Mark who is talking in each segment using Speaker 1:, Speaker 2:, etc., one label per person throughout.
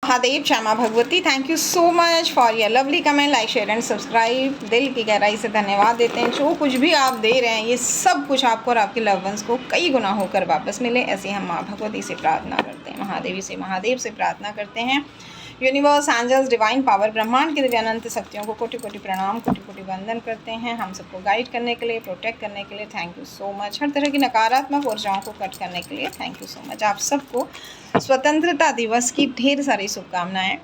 Speaker 1: Mahadev Shyama Bhagwati, thank you so much for your lovely comment, like share and subscribe. दिल की गहराई से धन्यवाद देते हैं। जो कुछ भी आप दे रहे हैं ये सब कुछ आपको और आपके लव वंस को कई गुना होकर वापस मिले, ऐसे हम माँ भगवती से प्रार्थना करते हैं, महादेव से प्रार्थना करते हैं। यूनिवर्स, एंजल्स, डिवाइन पावर, ब्रह्मांड की दिव्य अनंत शक्तियों को कोटि कोटि प्रणाम, कोटि कोटि वंदन करते हैं। हम सबको गाइड करने के लिए, प्रोटेक्ट करने के लिए थैंक यू सो मच। हर तरह की नकारात्मक ऊर्जाओं को कट करने के लिए थैंक यू सो मच। आप सबको स्वतंत्रता दिवस की ढेर सारी शुभकामनाएं।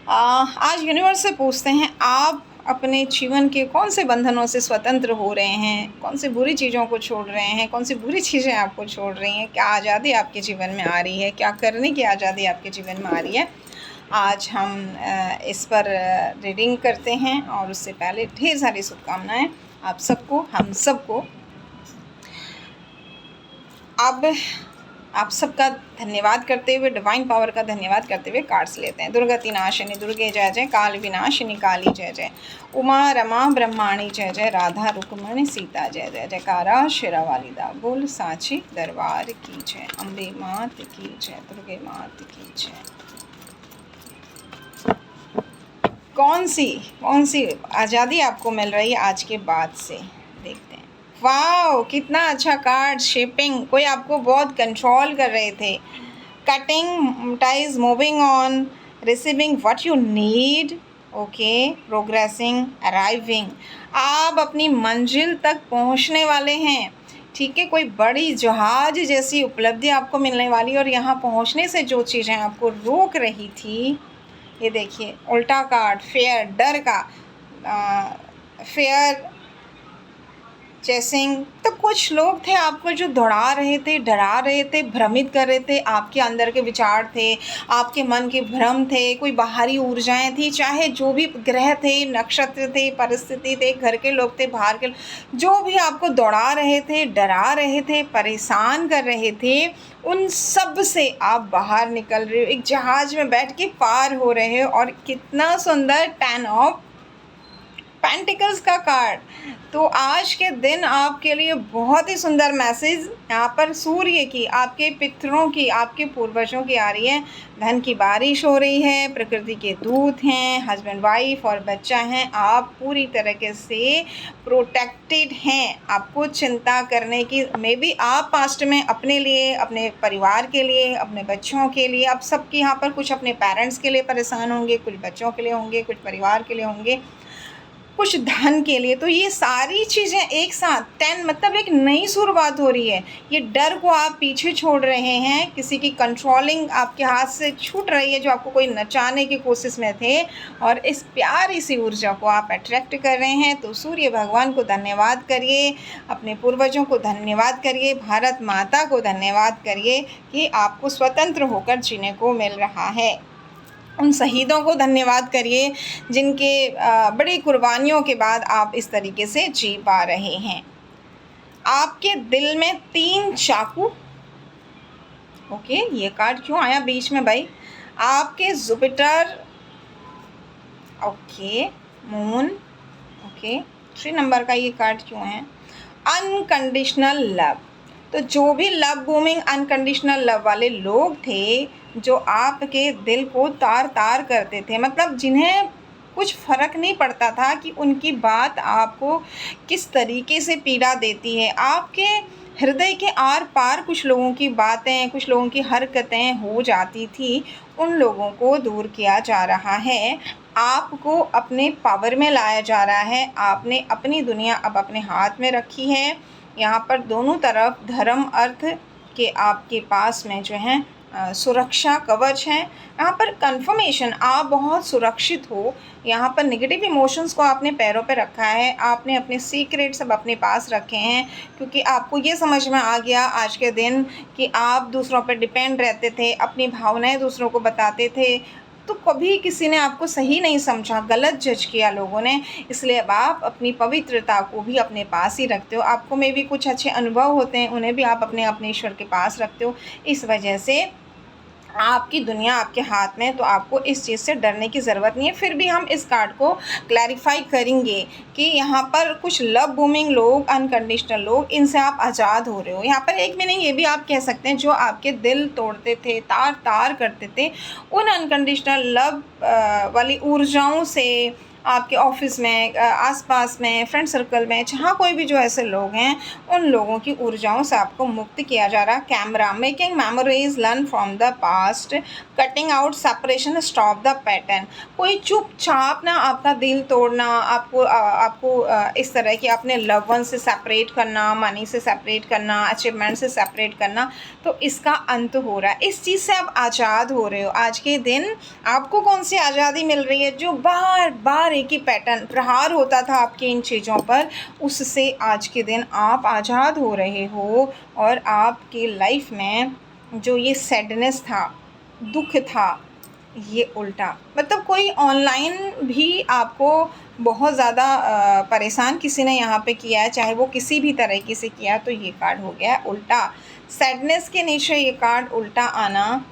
Speaker 1: आज यूनिवर्स से पूछते हैं, आप अपने जीवन के कौन से बंधनों से स्वतंत्र हो रहे हैं, कौन सी बुरी चीज़ों को छोड़ रहे हैं, कौन सी बुरी चीज़ें आपको छोड़ रही हैं, क्या आज़ादी आपके जीवन में आ रही है, क्या करने की आज़ादी आपके जीवन में आ रही है। आज हम इस पर रीडिंग करते हैं और उससे पहले ढेर सारी शुभकामनाएं आप सबको, हम सबको। अब आप सबका धन्यवाद करते हुए, डिवाइन पावर का धन्यवाद करते हुए कार्ड्स लेते हैं। दुर्गति नाशिनी दुर्गे जय जय, काल विनाशिनी काली जय जय, उमा रमा ब्रह्माणी जय जय, राधा रुक्मणी सीता जय जय, जयकारा शेरा वाली दा बोल, सांची दरबार की जय, अम्बे मात की जय, दुर्गे मात की जय। कौन सी आज़ादी आपको मिल रही है आज के बाद से, देखते हैं। वाओ, कितना अच्छा कार्ड। शेपिंग, कोई आपको बहुत कंट्रोल कर रहे थे। Cutting ties, moving on, receiving what you need, okay, progressing, arriving. आप अपनी मंजिल तक पहुंचने वाले हैं, ठीक है। कोई बड़ी जहाज जैसी उपलब्धि आपको मिलने वाली, और यहाँ पहुंचने से जो चीज़ें आपको रोक रही थी, ये देखिए उल्टा कार्ड, फेयर, डर का, फेयर चेसिंग। तो कुछ लोग थे आपको जो दौड़ा रहे थे, डरा रहे थे, भ्रमित कर रहे थे। आपके अंदर के विचार थे, आपके मन के भ्रम थे, कोई बाहरी ऊर्जाएं थी, चाहे जो भी ग्रह थे, नक्षत्र थे, परिस्थिति थे, घर के लोग थे, बाहर के, जो भी आपको दौड़ा रहे थे, डरा रहे थे, परेशान कर रहे थे, उन सब से आप बाहर निकल रहे हो। एक जहाज में बैठ के पार हो रहे हो। और कितना सुंदर 10 ऑफ पेंटिकल्स का कार्ड। तो आज के दिन आपके लिए बहुत ही सुंदर मैसेज यहाँ पर सूर्य की, आपके पितरों की, आपके पूर्वजों की आ रही है। धन की बारिश हो रही है, प्रकृति के दूत हैं, हस्बैंड वाइफ और बच्चा हैं। आप पूरी तरीके से प्रोटेक्टेड हैं। आपको चिंता करने की, मे बी आप पास्ट में अपने लिए, अपने परिवार के लिए, अपने बच्चों के लिए, आप सबके यहाँ पर कुछ अपने पेरेंट्स के लिए परेशान होंगे, कुछ बच्चों के लिए होंगे, कुछ परिवार के लिए होंगे, कुछ धन के लिए। तो ये सारी चीज़ें एक साथ 10 मतलब एक नई शुरुआत हो रही है। ये डर को आप पीछे छोड़ रहे हैं, किसी की कंट्रोलिंग आपके हाथ से छूट रही है, जो आपको कोई नचाने की कोशिश में थे, और इस प्यारी सी ऊर्जा को आप अट्रैक्ट कर रहे हैं। तो सूर्य भगवान को धन्यवाद करिए, अपने पूर्वजों को धन्यवाद करिए, भारत माता को धन्यवाद करिए कि आपको स्वतंत्र होकर जीने को मिल रहा है। उन शहीदों को धन्यवाद करिए जिनके बड़ी कुर्बानियों के बाद आप इस तरीके से जी पा रहे हैं। आपके दिल में 3 चाकू, ओके, ये कार्ड क्यों आया बीच में भाई? आपके Jupiter, okay, moon, okay, 3 number का ये कार्ड क्यों है? Unconditional love. तो जो भी लव बूमिंग, अनकंडीशनल लव वाले लोग थे, जो आपके दिल को तार तार करते थे, मतलब जिन्हें कुछ फ़र्क नहीं पड़ता था कि उनकी बात आपको किस तरीके से पीड़ा देती है, आपके हृदय के आर पार कुछ लोगों की बातें, कुछ लोगों की हरकतें हो जाती थी, उन लोगों को दूर किया जा रहा है। आपको अपने पावर में लाया जा रहा है। आपने अपनी दुनिया अब अपने हाथ में रखी है। यहाँ पर दोनों तरफ धर्म, अर्थ के आपके पास में जो है सुरक्षा कवच है। यहाँ पर कंफर्मेशन, आप बहुत सुरक्षित हो। यहाँ पर नेगेटिव इमोशंस को आपने पैरों पे रखा है। आपने अपने सीक्रेट सब अपने पास रखे हैं, क्योंकि आपको ये समझ में आ गया आज के दिन कि आप दूसरों पर डिपेंड रहते थे, अपनी भावनाएं दूसरों को बताते थे, तो कभी किसी ने आपको सही नहीं समझा, गलत जज किया लोगों ने। इसलिए अब आप अपनी पवित्रता को भी अपने पास ही रखते हो। आपको में भी कुछ अच्छे अनुभव होते हैं, उन्हें भी आप अपने ईश्वर के पास रखते हो। इस वजह से आपकी दुनिया आपके हाथ में है, तो आपको इस चीज़ से डरने की ज़रूरत नहीं है। फिर भी हम इस कार्ड को क्लैरिफ़ाई करेंगे कि यहाँ पर कुछ लव बूमिंग लोग, अनकंडीशनल लोग, इनसे आप आज़ाद हो रहे हो। यहाँ पर एक मीनिंग ये भी आप कह सकते हैं, जो आपके दिल तोड़ते थे, तार-तार करते थे, उन अनकंडीशनल लव वाली ऊर्जाओं से आपके ऑफ़िस में, आस-पास में, फ्रेंड सर्कल में, जहाँ कोई भी जो ऐसे लोग हैं, उन लोगों की ऊर्जाओं से आपको मुक्त किया जा रहा है। Camera making memories, learn from the past, cutting out separation, stop the pattern. कोई चुपचाप ना आपका दिल तोड़ना, आपको इस तरह की अपने लव वन से सेपरेट करना, मनी से सेपरेट करना, अचीवमेंट से सेपरेट करना, तो इसका अंत हो रहा है। इस चीज़ से आप आज़ाद हो रहे हो। आज के दिन आपको कौन सी आज़ादी मिल रही है? जो बार बार एक ही पैटर्न प्रहार होता था आपकी इन चीज़ों पर, उससे आज के दिन आप आज़ाद हो रहे हो। और आपकी लाइफ में जो ये सैडनेस था, दुख था, ये उल्टा, मतलब कोई ऑनलाइन भी आपको बहुत ज़्यादा परेशान किसी ने यहाँ पे किया है, चाहे वो किसी भी तरीके से किया, तो ये कार्ड हो गया है उल्टा। सैडनेस के नीचे ये कार्ड उल्टा आना,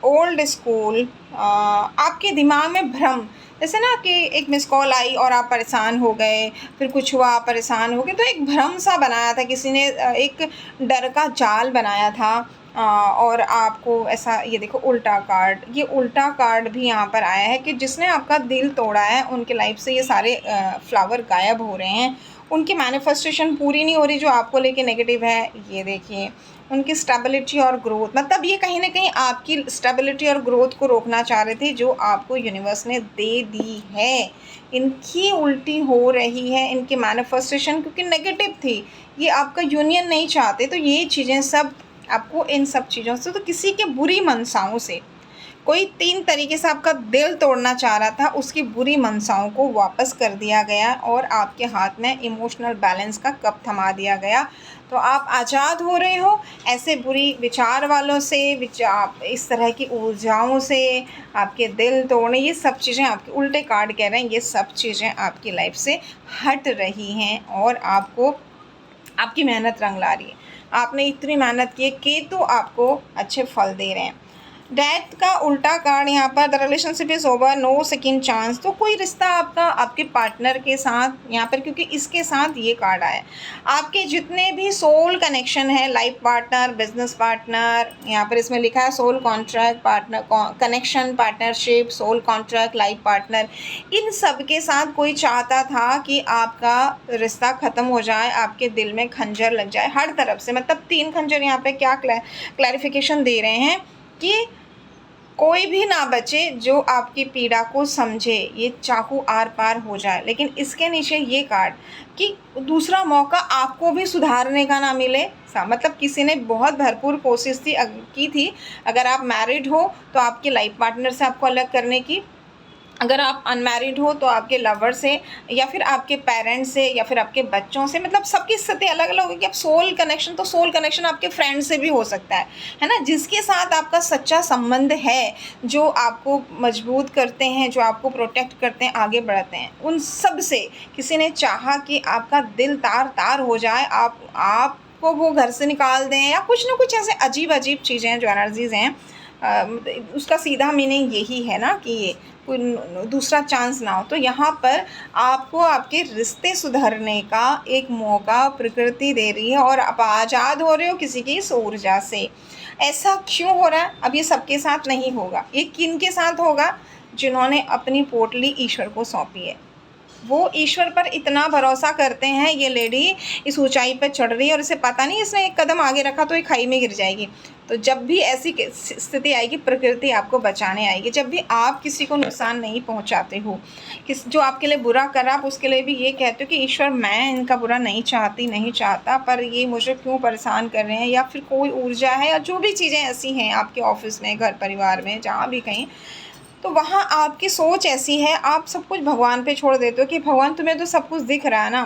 Speaker 1: ओल्ड स्कूल, आपके दिमाग में भ्रम, जैसे ना कि एक मिस कॉल आई और आप परेशान हो गए, फिर कुछ हुआ, आप परेशान हो गए, तो एक भ्रम सा बनाया था किसी ने, एक डर का जाल बनाया था, और आपको ऐसा, ये देखो उल्टा कार्ड, ये उल्टा कार्ड भी यहाँ पर आया है कि जिसने आपका दिल तोड़ा है, उनके लाइफ से ये सारे फ्लावर गायब हो रहे हैं, उनकी मैनिफेस्टेशन पूरी नहीं हो रही जो आपको लेके नेगेटिव है। ये देखिए उनकी स्टेबिलिटी और ग्रोथ, मतलब ये कहीं ना कहीं आपकी स्टेबिलिटी और ग्रोथ को रोकना चाह रहे थे, जो आपको यूनिवर्स ने दे दी है। इनकी उल्टी हो रही है, इनकी मैनिफेस्टेशन क्योंकि नेगेटिव थी, ये आपका यूनियन नहीं चाहते, तो ये चीज़ें सब आपको इन सब चीज़ों से, तो किसी के बुरी मनसाओं से, कोई 3 तरीके से आपका दिल तोड़ना चाह रहा था, उसकी बुरी मनसाओं को वापस कर दिया गया और आपके हाथ में इमोशनल बैलेंस का कप थमा दिया गया। तो आप आज़ाद हो रहे हो ऐसे बुरी विचार वालों से, इस तरह की ऊर्जाओं से, आपके दिल तोड़ने, ये सब चीज़ें आपके उल्टे कार्ड कह रहे हैं, ये सब चीज़ें आपकी लाइफ से हट रही हैं और आपको आपकी मेहनत रंग ला रही है। आपने इतनी मेहनत की है, केतु आपको अच्छे फल दे रहे हैं। डेथ का उल्टा कार्ड यहाँ पर, the relationship is over, no second chance. तो कोई रिश्ता आपका आपके पार्टनर के साथ यहाँ पर, क्योंकि इसके साथ ये कार्ड आया, आपके जितने भी सोल कनेक्शन है, लाइफ पार्टनर, बिजनेस पार्टनर, यहाँ पर इसमें लिखा है soul contract, partner connection, partnership, soul contract, life partner, इन सब के साथ कोई चाहता था कि आपका रिश्ता ख़त्म हो जाए, आपके दिल में खंजर लग जाए हर तरफ से। मतलब 3 खंजर यहाँ पे क्या क्लैरिफिकेशन दे रहे हैं कि कोई भी ना बचे जो आपकी पीड़ा को समझे, ये चाकू आर पार हो जाए। लेकिन इसके नीचे ये कार्ड कि दूसरा मौका आपको भी सुधारने का ना मिले। मतलब किसी ने बहुत भरपूर कोशिश की थी, अगर आप मैरिड हो तो आपके लाइफ पार्टनर से आपको अलग करने की, अगर आप अनमैरिड हो तो आपके लवर से, या फिर आपके पेरेंट्स से, या फिर आपके बच्चों से, मतलब सबकी स्थिति अलग अलग होगी। अब सोल कनेक्शन, तो सोल कनेक्शन आपके फ्रेंड से भी हो सकता है ना, जिसके साथ आपका सच्चा संबंध है, जो आपको मजबूत करते हैं, जो आपको प्रोटेक्ट करते हैं, आगे बढ़ते हैं, उन सब से किसी ने चाहा कि आपका दिल तार तार हो जाए, आपको वो घर से निकाल दें, या कुछ ना कुछ ऐसे अजीब अजीब चीज़ें हैं, जो एनर्जीज़ हैं, उसका सीधा मीनिंग यही है ना कि ये कोई दूसरा चांस ना हो। तो यहाँ पर आपको आपके रिश्ते सुधरने का एक मौका प्रकृति दे रही है और आप आज़ाद हो रहे हो किसी की इस ऊर्जा से। ऐसा क्यों हो रहा है? अब ये सबके साथ नहीं होगा। ये किन के साथ होगा? जिन्होंने अपनी पोटली ईश्वर को सौंपी है। वो ईश्वर पर इतना भरोसा करते हैं, ये लेडी इस ऊंचाई पर चढ़ रही है और इसे पता नहीं इसने एक कदम आगे रखा तो ये खाई में गिर जाएगी। तो जब भी ऐसी स्थिति आएगी, प्रकृति आपको बचाने आएगी। जब भी आप किसी को नुकसान नहीं पहुंचाते हो, जो आपके लिए बुरा कर रहा, आप उसके लिए भी ये कहते हो कि ईश्वर मैं इनका बुरा नहीं चाहता, पर ये मुझे क्यों परेशान कर रहे हैं, या फिर कोई ऊर्जा है या जो भी चीज़ें ऐसी हैं आपके ऑफिस में, घर परिवार में, जहाँ भी कहीं, तो वहाँ आपकी सोच ऐसी है, आप सब कुछ भगवान पे छोड़ देते हो कि भगवान तुम्हें तो सब कुछ दिख रहा है ना,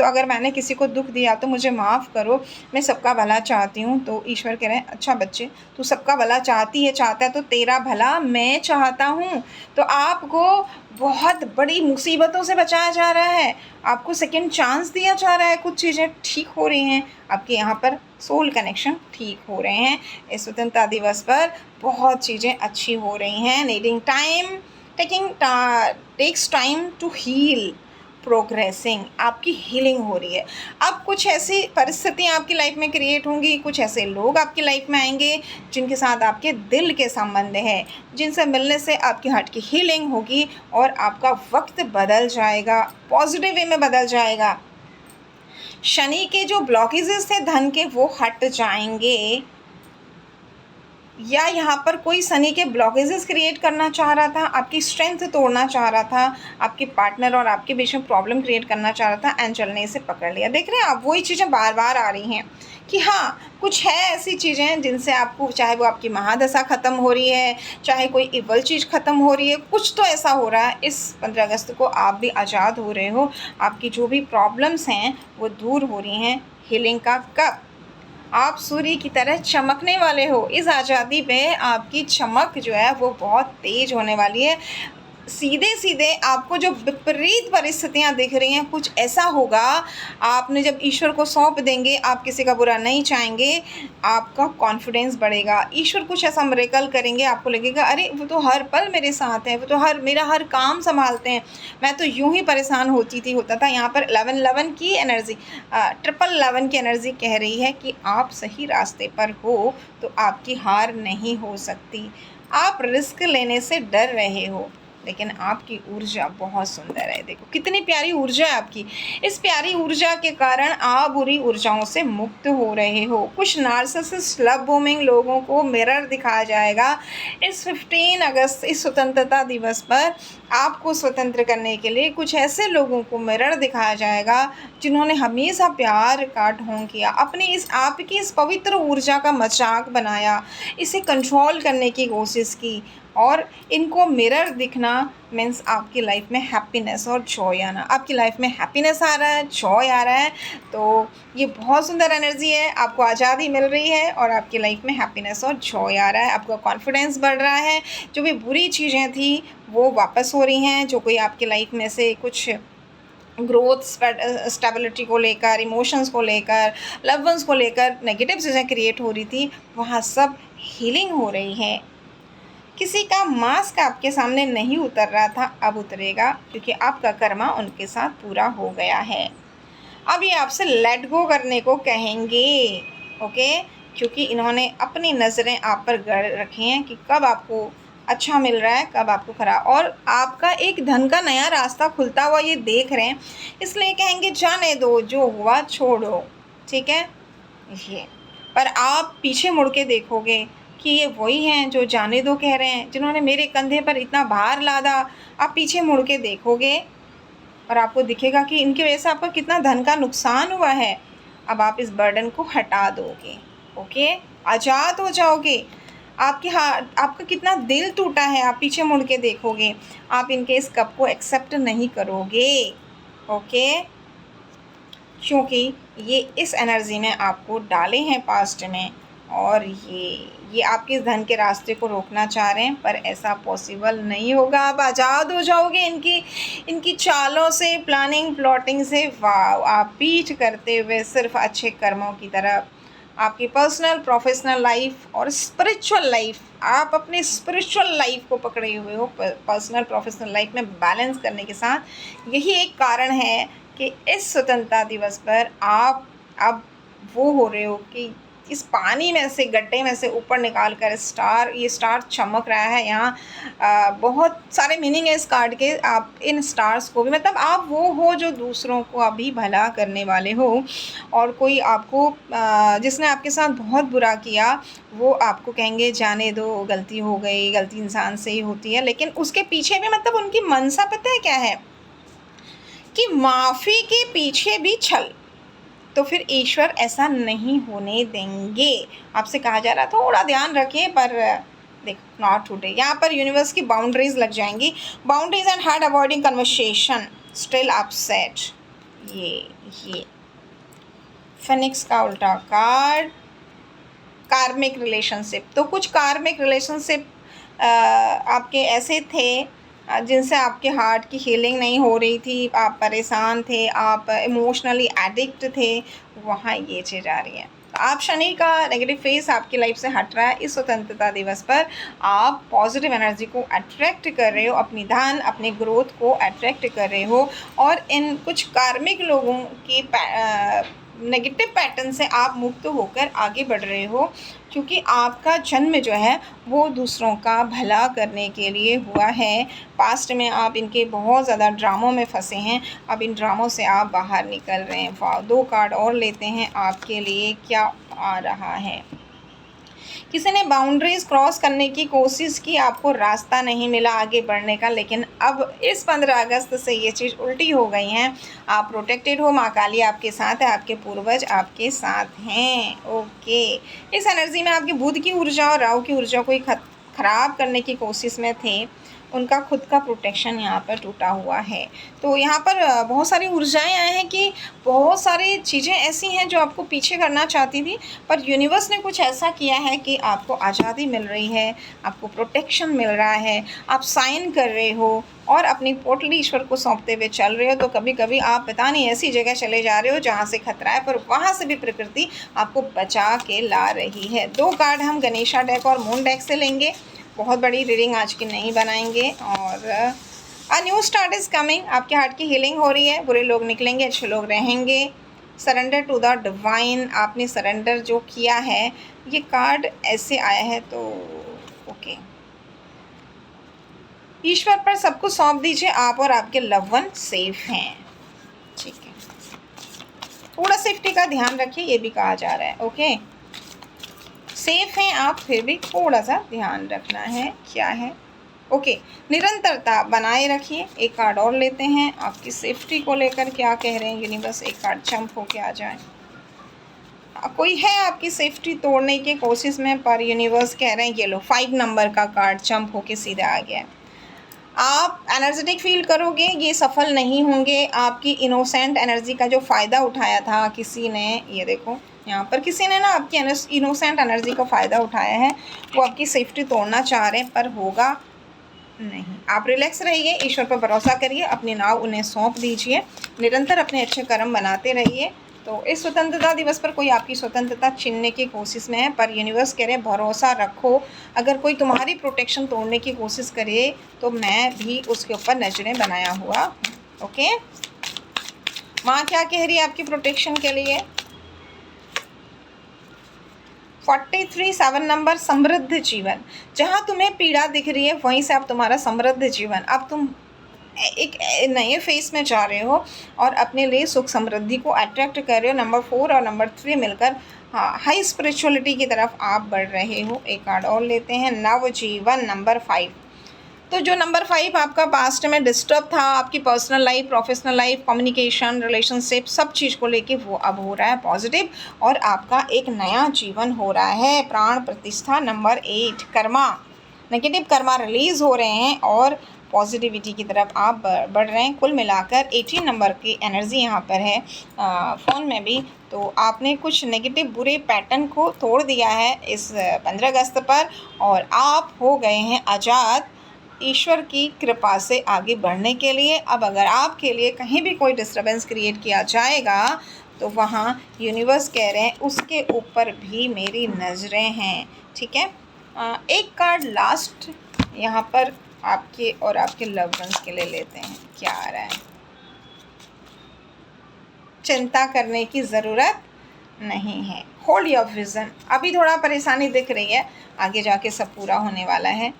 Speaker 1: अगर मैंने किसी को दुख दिया तो मुझे माफ़ करो, मैं सबका भला चाहती हूँ। तो ईश्वर कह रहे हैं अच्छा बच्चे, तू सबका भला चाहता है तो तेरा भला मैं चाहता हूँ। तो आपको बहुत बड़ी मुसीबतों से बचाया जा रहा है, आपको सेकंड चांस दिया जा रहा है, कुछ चीज़ें ठीक हो रही हैं, आपके यहाँ पर सोल कनेक्शन ठीक हो रहे हैं। इस स्वतंत्रता दिवस पर बहुत चीज़ें अच्छी हो रही हैं। Needing time, takes time to heal, progressing, आपकी हीलिंग हो रही है। अब कुछ ऐसी परिस्थितियाँ आपकी लाइफ में क्रिएट होंगी, कुछ ऐसे लोग आपकी लाइफ में आएंगे जिनके साथ आपके दिल के संबंध है, जिनसे मिलने से आपकी हार्ट की हीलिंग होगी और आपका वक्त बदल जाएगा, पॉजिटिव वे में बदल जाएगा। शनि के जो ब्लॉकेजेस थे धन के वो हट जाएंगे, या यहाँ पर कोई शनि के ब्लॉकेजेस क्रिएट करना चाह रहा था, आपकी स्ट्रेंथ तोड़ना चाह रहा था, आपके पार्टनर और आपके बीच में प्रॉब्लम क्रिएट करना चाह रहा था, एंजल ने इसे पकड़ लिया। देख रहे हैं आप, वही चीज़ें बार बार आ रही हैं कि हाँ कुछ है ऐसी चीज़ें जिनसे आपको, चाहे वो आपकी महादशा ख़त्म हो रही है, चाहे कोई इवल चीज़ ख़त्म हो रही है, कुछ तो ऐसा हो रहा है। इस 15 अगस्त को आप भी आज़ाद हो रहे हो, आपकी जो भी प्रॉब्लम्स हैं वो दूर हो रही हैं। हीलिंग का कब आप सूर्य की तरह चमकने वाले हो। इस आज़ादी पे आपकी चमक जो है वो बहुत तेज़ होने वाली है। सीधे सीधे आपको जो विपरीत परिस्थितियाँ दिख रही हैं, कुछ ऐसा होगा, आपने जब ईश्वर को सौंप देंगे, आप किसी का बुरा नहीं चाहेंगे, आपका कॉन्फिडेंस बढ़ेगा। ईश्वर कुछ ऐसा मिरेकल करेंगे, आपको लगेगा अरे वो तो हर पल मेरे साथ हैं, वो तो मेरा हर काम संभालते हैं, मैं तो यूं ही परेशान होता था। यहाँ पर 11 की एनर्जी, 11 की एनर्जी कह रही है कि आप सही रास्ते पर हो, तो आपकी हार नहीं हो सकती। आप रिस्क लेने से डर रहे हो, लेकिन आपकी ऊर्जा बहुत सुंदर है। देखो कितनी प्यारी ऊर्जा है आपकी। इस प्यारी ऊर्जा के कारण आप बुरी ऊर्जाओं से मुक्त हो रहे हो। कुछ नार्सिसिस्ट लव बॉम्बिंग लोगों को मिरर दिखाया जाएगा इस 15 अगस्त, इस स्वतंत्रता दिवस पर। आपको स्वतंत्र करने के लिए कुछ ऐसे लोगों को मिरर दिखाया जाएगा जिन्होंने हमेशा प्यार का ढोंग किया, अपनी इस आपकी इस पवित्र ऊर्जा का मजाक बनाया, इसे कंट्रोल करने की कोशिश की। और इनको मिरर दिखना मीन्स आपकी लाइफ में हैप्पीनेस और जॉय आना। आपकी लाइफ में हैप्पीनेस आ रहा है, जॉय आ रहा है, तो ये बहुत सुंदर एनर्जी है। आपको आज़ादी मिल रही है और आपकी लाइफ में हैप्पीनेस और जॉय आ रहा है, आपका कॉन्फिडेंस बढ़ रहा है। जो भी बुरी चीज़ें थी वो वापस हो रही हैं। जो कोई आपकी लाइफ में से कुछ ग्रोथ, स्टेबिलिटी को लेकर, इमोशंस को लेकर, लव वंस को लेकर नेगेटिव चीज़ें क्रिएट हो रही थी, वहाँ सब हीलिंग हो रही है। किसी का मास्क आपके सामने नहीं उतर रहा था, अब उतरेगा, क्योंकि आपका कर्मा उनके साथ पूरा हो गया है। अब ये आपसे लेट गो करने को कहेंगे, ओके, क्योंकि इन्होंने अपनी नज़रें आप पर गड़ रखी हैं कि कब आपको अच्छा मिल रहा है, कब आपको खराब, और आपका एक धन का नया रास्ता खुलता हुआ ये देख रहे हैं, इसलिए कहेंगे जाने दो, जो हुआ छोड़ो, ठीक है ये। पर आप पीछे मुड़ के देखोगे कि ये वही हैं जो जाने दो कह रहे हैं, जिन्होंने मेरे कंधे पर इतना भार लादा। आप पीछे मुड़ के देखोगे और आपको दिखेगा कि इनकी वजह से आपका कितना धन का नुकसान हुआ है। अब आप इस बर्डन को हटा दोगे, ओके, आज़ाद हो जाओगे। आपका कितना दिल टूटा है, आप पीछे मुड़ के देखोगे। आप इनके इस कप को एक्सेप्ट नहीं करोगे, ओके, क्योंकि ये इस एनर्जी में आपको डाले हैं पास्ट में, और ये आपके इस धन के रास्ते को रोकना चाह रहे हैं, पर ऐसा पॉसिबल नहीं होगा। आप आज़ाद हो जाओगे इनकी चालों से, प्लानिंग प्लॉटिंग से। वाह, आप पीठ करते हुए सिर्फ अच्छे कर्मों की तरफ। आपकी पर्सनल, प्रोफेशनल लाइफ और स्पिरिचुअल लाइफ, आप अपने स्पिरिचुअल लाइफ को पकड़े हुए हो पर्सनल प्रोफेशनल लाइफ में बैलेंस करने के साथ। यही एक कारण है कि इस स्वतंत्रता दिवस पर आप अब वो हो रहे हो कि इस पानी में से, गड्ढे में से ऊपर निकाल कर ये स्टार चमक रहा है यहाँ। बहुत सारे मीनिंग है इस कार्ड के। आप इन स्टार्स को भी, मतलब आप वो हो जो दूसरों को अभी भला करने वाले हो, और कोई आपको जिसने आपके साथ बहुत बुरा किया, वो आपको कहेंगे जाने दो, गलती हो गई, गलती इंसान से ही होती है। लेकिन उसके पीछे भी, मतलब उनकी मनसा पता है क्या है, कि माफ़ी के पीछे भी छल। तो फिर ईश्वर ऐसा नहीं होने देंगे। आपसे कहा जा रहा थोड़ा ध्यान रखिए, पर देखो नॉट टुडे। यहाँ पर यूनिवर्स की बाउंड्रीज लग जाएंगी, boundaries and hard avoiding conversation, still upset. ये फिनिक्स का उल्टा कार्ड, कार्मिक रिलेशनशिप। तो कुछ कार्मिक रिलेशनशिप आपके ऐसे थे जिनसे आपके हार्ट की हीलिंग नहीं हो रही थी, आप परेशान थे, आप इमोशनली एडिक्ट थे, वहाँ ये चीज़ आ रही है। आप शनि का नेगेटिव फेस आपकी लाइफ से हट रहा है। इस स्वतंत्रता दिवस पर आप पॉजिटिव एनर्जी को अट्रैक्ट कर रहे हो, अपनी धन, अपने ग्रोथ को अट्रैक्ट कर रहे हो, और इन कुछ कार्मिक लोगों की नेगेटिव पैटर्न से आप मुक्त होकर आगे बढ़ रहे हो, क्योंकि आपका जन्म जो है वो दूसरों का भला करने के लिए हुआ है। पास्ट में आप इनके बहुत ज़्यादा ड्रामों में फंसे हैं, अब इन ड्रामों से आप बाहर निकल रहे हैं। वाह, 2 कार्ड और लेते हैं, आपके लिए क्या आ रहा है। किसी ने बाउंड्रीज क्रॉस करने की कोशिश की, आपको रास्ता नहीं मिला आगे बढ़ने का, लेकिन अब इस 15 अगस्त से ये चीज़ उल्टी हो गई हैं। आप प्रोटेक्टेड हो, माँ काली आपके साथ है, आपके पूर्वज आपके साथ हैं। ओके, इस एनर्जी में आपके बुध की ऊर्जा और राहु की ऊर्जा को खराब करने की कोशिश में थे, उनका खुद का प्रोटेक्शन यहाँ पर टूटा हुआ है। तो यहाँ पर बहुत सारी ऊर्जाएं आए हैं कि बहुत सारी चीज़ें ऐसी हैं जो आपको पीछे करना चाहती थी, पर यूनिवर्स ने कुछ ऐसा किया है कि आपको आज़ादी मिल रही है, आपको प्रोटेक्शन मिल रहा है, आप साइन कर रहे हो और अपनी पोटली ईश्वर को सौंपते हुए चल रहे हो। तो कभी कभी आप पता नहीं ऐसी जगह चले जा रहे हो जहाँ से खतरा है, पर वहाँ से भी प्रकृति आपको बचा के ला रही है। 2 कार्ड हम गणेशा डेक और मून डेक से लेंगे, बहुत बड़ी रीडिंग आज की नहीं बनाएंगे। और a new start is coming, आपके हार्ट की हीलिंग हो रही है, बुरे लोग निकलेंगे, अच्छे लोग रहेंगे। सरेंडर टू द डिवाइन, आपने सरेंडर जो किया है, ये कार्ड ऐसे आया है तो ओके, ईश्वर पर सब कुछ सौंप दीजिए, आप और आपके लव वन सेफ हैं। ठीक है, थोड़ा सेफ्टी का ध्यान रखिए, ये भी कहा जा रहा है। ओके, सेफ हैं आप, फिर भी थोड़ा सा ध्यान रखना है। क्या है? ओके, निरंतरता बनाए रखिए। एक कार्ड और लेते हैं, आपकी सेफ्टी को लेकर क्या कह रहे हैं यूनिवर्स। एक कार्ड जंप होके आ जाए। कोई है आपकी सेफ्टी तोड़ने की कोशिश में, पर यूनिवर्स कह रहे हैं ये लो 5 नंबर का कार्ड जंप होके सीधा आ गया है। आप एनर्जेटिक फील करोगे, ये सफल नहीं होंगे। आपकी इनोसेंट एनर्जी का जो फ़ायदा उठाया था किसी ने, ये देखो यहाँ पर किसी ने ना आपकी इनोसेंट एनर्जी का फ़ायदा उठाया है, वो आपकी सेफ्टी तोड़ना चाह रहे हैं, पर होगा नहीं। आप रिलैक्स रहिए, ईश्वर पर भरोसा करिए, अपनी नाव उन्हें सौंप दीजिए, निरंतर अपने अच्छे कर्म बनाते रहिए। तो इस स्वतंत्रता दिवस पर कोई आपकी स्वतंत्रता छीनने की कोशिश में है, पर यूनिवर्स कह रहे हैं भरोसा रखो। अगर कोई तुम्हारी प्रोटेक्शन तोड़ने की कोशिश करे तो मैं भी उसके ऊपर नजरें बनाया हुआ हूँ। ओके, माँ क्या कह रही है आपकी प्रोटेक्शन के लिए। 43 नंबर, समृद्ध जीवन। जहाँ तुम्हें पीड़ा दिख रही है वहीं से अब तुम्हारा समृद्ध जीवन, अब तुम एक नए फेस में जा रहे हो और अपने लिए सुख समृद्धि को अट्रैक्ट कर रहे हो। नंबर 4 और नंबर 3 मिलकर हाई स्पिरिचुअलिटी की तरफ आप बढ़ रहे हो। एक कार्ड और लेते हैं, नवजीवन नंबर 5। तो जो नंबर 5 आपका पास्ट में डिस्टर्ब था, आपकी personal life, professional life, communication, relationship, सब चीज़ को लेके वो अब हो रहा है पॉजिटिव, और आपका एक नया जीवन हो रहा है। प्राण प्रतिष्ठा number 8, Karma, negative Karma release हो रहे हैं और पॉजिटिविटी की तरफ आप बढ़ रहे हैं। कुल मिलाकर 18 नंबर की एनर्जी यहाँ पर है फ़ोन में भी। तो आपने कुछ नेगेटिव बुरे पैटर्न को तोड़ दिया है इस 15 अगस्त पर, और आप हो गए हैं आज़ाद ईश्वर की कृपा से आगे बढ़ने के लिए। अब अगर आपके लिए कहीं भी कोई डिस्टर्बेंस क्रिएट किया जाएगा तो वहाँ यूनिवर्स कह रहे हैं उसके ऊपर भी मेरी नज़रें हैं। ठीक है, एक कार्ड लास्ट यहाँ पर आपके और आपके लव वंस के लिए लेते हैं। क्या आ रहा है? चिंता करने की ज़रूरत नहीं है, होल्ड योर विज़न। अभी थोड़ा परेशानी दिख रही है, आगे जाके सब पूरा होने वाला है,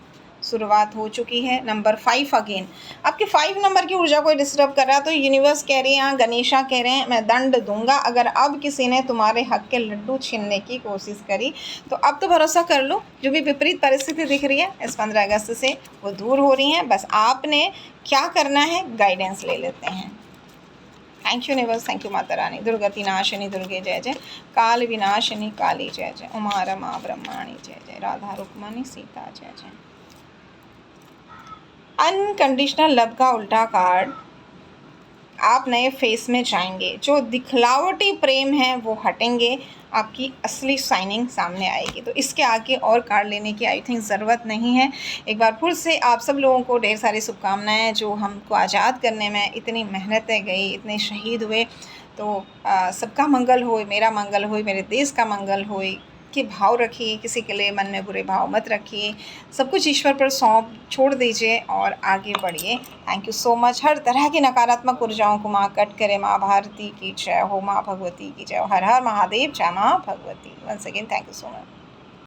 Speaker 1: शुरुआत हो चुकी है। नंबर 5 अगेन, आपके 5 नंबर की ऊर्जा को डिस्टर्ब कर रहा है, तो यूनिवर्स कह रही है, यहाँ गणेशा कह रहे हैं मैं दंड दूंगा अगर अब किसी ने तुम्हारे हक के लड्डू छीनने की कोशिश करी। तो अब तो भरोसा कर लो, जो भी विपरीत परिस्थिति दिख रही है इस 15 अगस्त से वो दूर हो रही हैं। बस आपने क्या करना है, गाइडेंस ले लेते हैं। Thank you universe, thank you Mata Rani, दुर्गति नाशिनी दुर्गे जय जय, काल विनाशिनी काली जय जय, उमा रमा ब्रह्माणी जय जय, राधा रुक्मणी सीता जय जय। अनकंडीशनल लव का उल्टा कार्ड, आप नए फेस में जाएंगे, जो दिखलावटी प्रेम है वो हटेंगे, आपकी असली शाइनिंग सामने आएगी। तो इसके आगे और कार्ड लेने की आई थिंक ज़रूरत नहीं है। एक बार फिर से आप सब लोगों को ढेर सारी शुभकामनाएँ, जो हमको आज़ाद करने में इतनी मेहनतें गई, इतने शहीद हुए, तो सबका मंगल होए, मेरा मंगल होए, मेरे देश का मंगल होए के भाव रखिए, किसी के लिए मन में बुरे भाव मत रखिए, सब कुछ ईश्वर पर सौंप छोड़ दीजिए और आगे बढ़िए। Thank you so much. हर तरह की नकारात्मक ऊर्जाओं को माँ कट करे। माँ भारती की जय हो, माँ भगवती की जय हो। हर हर महादेव, जय माँ Bhagwati. Once again thank you so much.